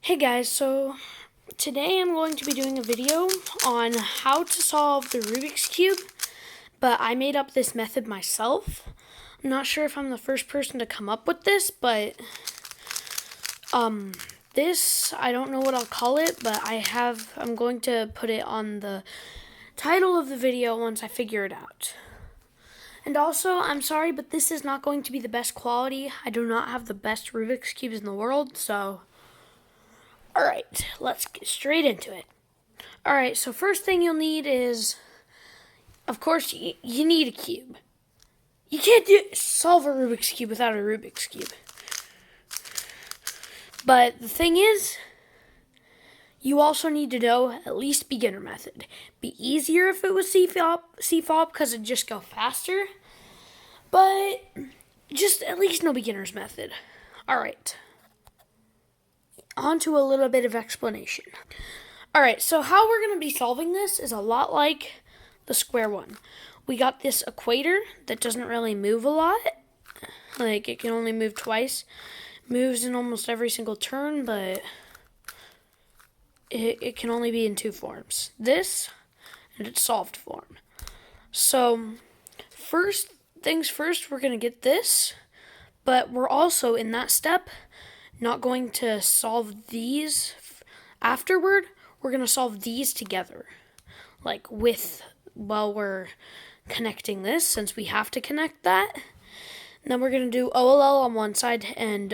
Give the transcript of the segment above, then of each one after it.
Hey guys, so today I'm going to be doing a video on how to solve the Rubik's Cube, but I made up this method myself. I'm not sure if I'm the first person to come up with this, but I don't know what I'll call it, but I'm going to put it on the title of the video once I figure it out. And also, I'm sorry, but this is not going to be the best quality. I do not have the best Rubik's Cubes in the world, so alright, let's get straight into it. Alright, so first thing you'll need is, of course, you need a cube. You can't solve a Rubik's Cube without a Rubik's Cube. But the thing is, you also need to know at least beginner method. Be easier if it was C-fob because it'd just go faster. But just at least know beginner's method. Alright. On to a little bit of explanation. Alright, so how we're going to be solving this is a lot like the square one. We got this equator that doesn't really move a lot. Like, it can only move twice. Moves in almost every single turn, but it can only be in two forms. This and its solved form. So, first things first, we're going to get this. But we're also, in that step, not going to solve these afterward. We're going to solve these together. Like while we're connecting this, since we have to connect that. And then we're going to do OLL on one side and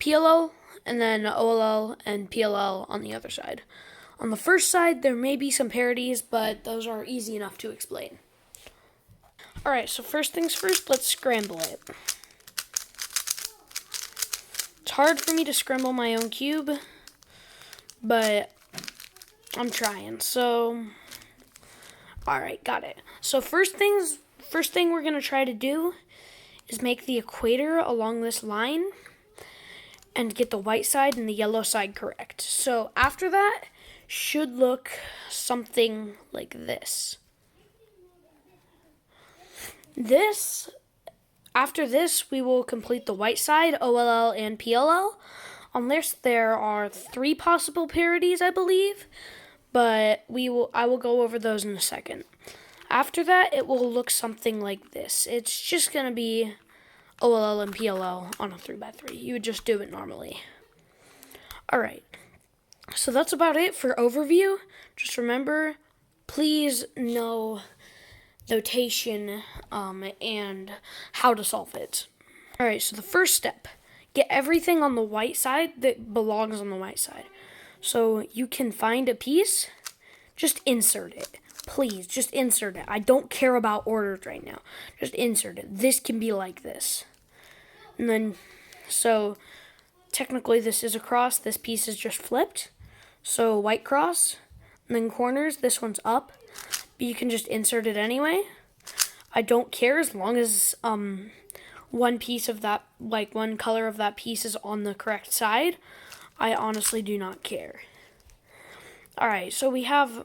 PLL, and then OLL and PLL on the other side. On the first side, there may be some parities, but those are easy enough to explain. Alright, so first things first, let's scramble it. It's hard for me to scramble my own cube, but I'm trying. So, alright, got it. So first thing we're going to try to do is make the equator along this line and get the white side and the yellow side correct. So after that, should look something like this. After this, we will complete the white side, OLL, and PLL. On this, there are 3 possible parities, I believe, but I will go over those in a second. After that, it will look something like this. It's just going to be OLL and PLL on a 3x3. You would just do it normally. Alright, so that's about it for overview. Just remember, please know notation and how to solve it. Alright, so the first step, get everything on the white side that belongs on the white side. So you can find a piece, just insert it. Please, just insert it. I don't care about orders right now. Just insert it. This can be like this. And then, so technically this is a cross. This piece is just flipped. So white cross, and then corners. This one's up. But you can just insert it anyway. I don't care as long as one piece of that, like one color of that piece is on the correct side. I honestly do not care. Alright, so we have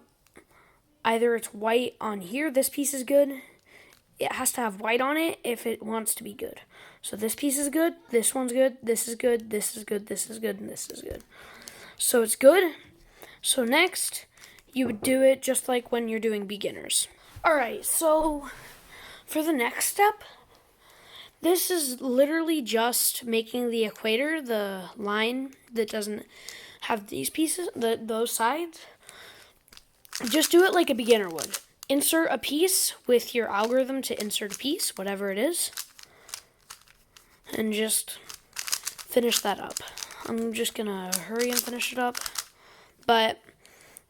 either it's white on here, this piece is good. It has to have white on it if it wants to be good. So this piece is good, this one's good, this is good, this is good, this is good, and this is good. So it's good. So next, you would do it just like when you're doing beginners. Alright, so for the next step, this is literally just making the equator, the line that doesn't have these pieces, those sides. Just do it like a beginner would. Insert a piece with your algorithm to insert a piece, whatever it is. And just finish that up. I'm just going to hurry and finish it up. But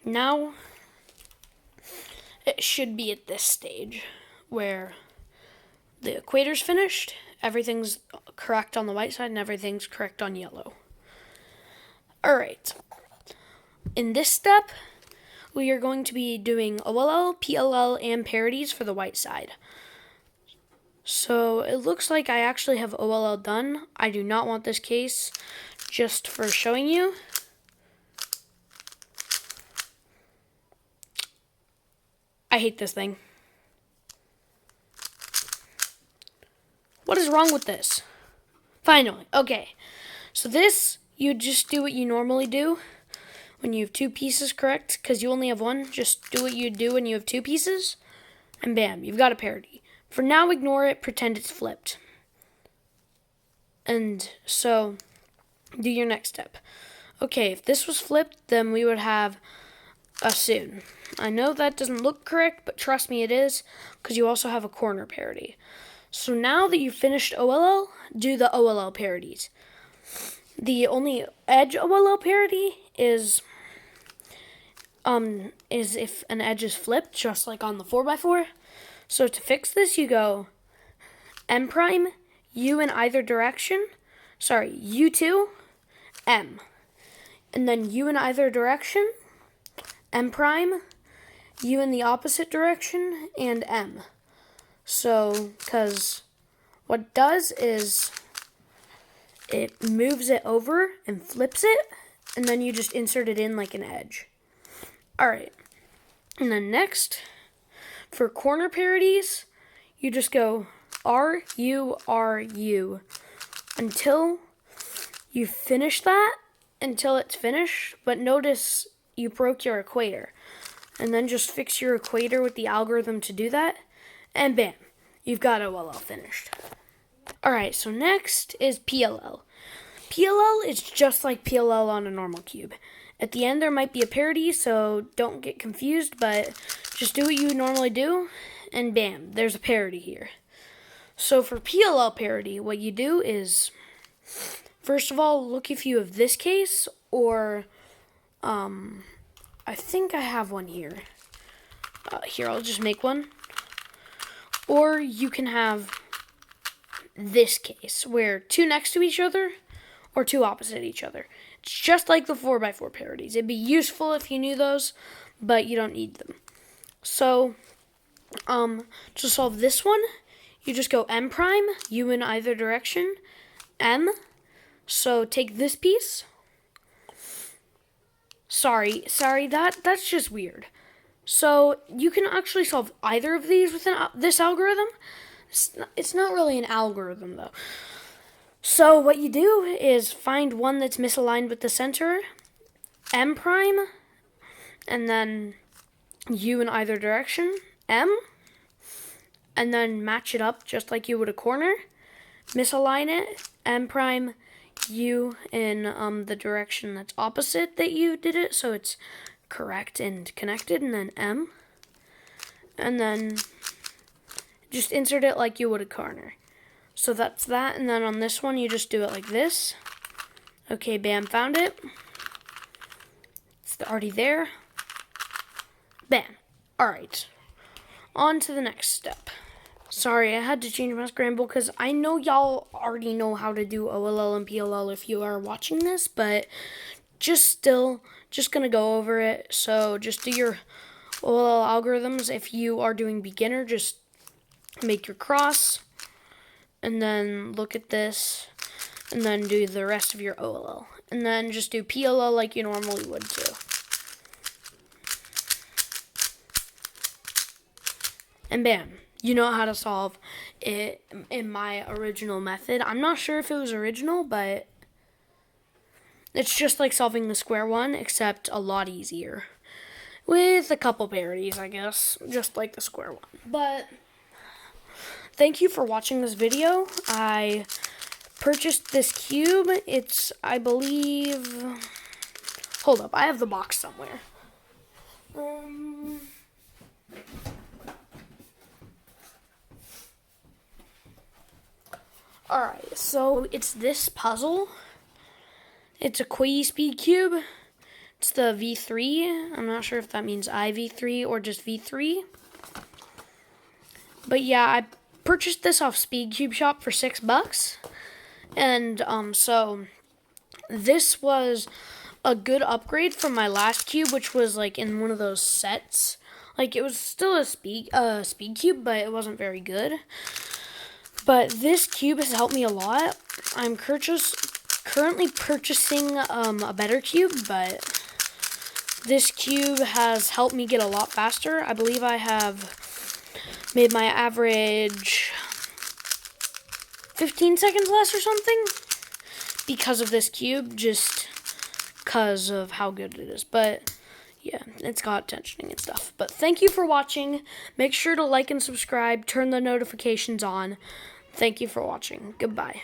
now it should be at this stage where the equator's finished, everything's correct on the white side, and everything's correct on yellow. Alright. In this step, we are going to be doing OLL, PLL, and parities for the white side. So it looks like I actually have OLL done. I do not want this case, just for showing you. I hate this thing. What is wrong with this? Finally, okay. So this, you just do what you normally do when you have two pieces, correct? Because you only have one. Just do what you do when you have two pieces, and bam, you've got a parity. For now, ignore it, pretend it's flipped. And so, do your next step. Okay, if this was flipped, then we would have a soon. I know that doesn't look correct, but trust me, it is, because you also have a corner parity. So now that you've finished OLL, do the OLL parities. The only edge OLL parity is if an edge is flipped, just like on the 4x4. So to fix this, you go M prime, U in either direction. Sorry, U2, M. And then U in either direction, M prime, U in the opposite direction, and M. So, because what it does is it moves it over and flips it, and then you just insert it in like an edge. Alright, and then next, for corner parities, you just go R, U, R, U until you finish that, until it's finished, but notice you broke your equator. And then just fix your equator with the algorithm to do that, and bam, you've got OLL finished. Alright, so next is PLL. PLL is just like PLL on a normal cube. At the end there might be a parity, so don't get confused, but just do what you normally do, and bam, there's a parity here. So for PLL parity, what you do is, first of all, look if you have this case, or, I think I have one here. Here, I'll just make one. Or you can have this case, where two next to each other, or two opposite each other. It's just like the 4x4 parities. It'd be useful if you knew those, but you don't need them. So, to solve this one, you just go M prime, U in either direction, M. So take this piece. Sorry, that's just weird. So you can actually solve either of these with this algorithm. It's not really an algorithm, though. So what you do is find one that's misaligned with the center, M prime, and then U in either direction, M, and then match it up just like you would a corner. Misalign it, M prime, U in the direction that's opposite that you did it, so it's correct and connected, and then M. And then just insert it like you would a corner. So that's that, and then on this one you just do it like this. Okay, bam, found it. It's already there. Bam. Alright. On to the next step. Sorry, I had to change my scramble because I know y'all already know how to do OLL and PLL if you are watching this, but just gonna go over it. So just do your OLL algorithms. If you are doing beginner, just make your cross, and then look at this, and then do the rest of your OLL. And then just do PLL like you normally would too. And bam, you know how to solve it in my original method. I'm not sure if it was original, but it's just like solving the square one, except a lot easier. With a couple parities, I guess, just like the square one. But thank you for watching this video. I purchased this cube. It's, I believe, hold up, I have the box somewhere. Alright, so it's this puzzle. It's a Quickie Speed Cube. It's the V3. I'm not sure if that means IV3 or just V3. But yeah, I purchased this off Speed Cube Shop for $6. And so this was a good upgrade from my last cube, which was like in one of those sets. Like it was still a speed cube, but it wasn't very good. But this cube has helped me a lot. I'm currently purchasing a better cube, but this cube has helped me get a lot faster. I believe I have made my average 15 seconds less or something. because of this cube, just because of how good it is. But yeah, it's got tensioning and stuff. But thank you for watching. Make sure to like and subscribe. Turn the notifications on. Thank you for watching. Goodbye.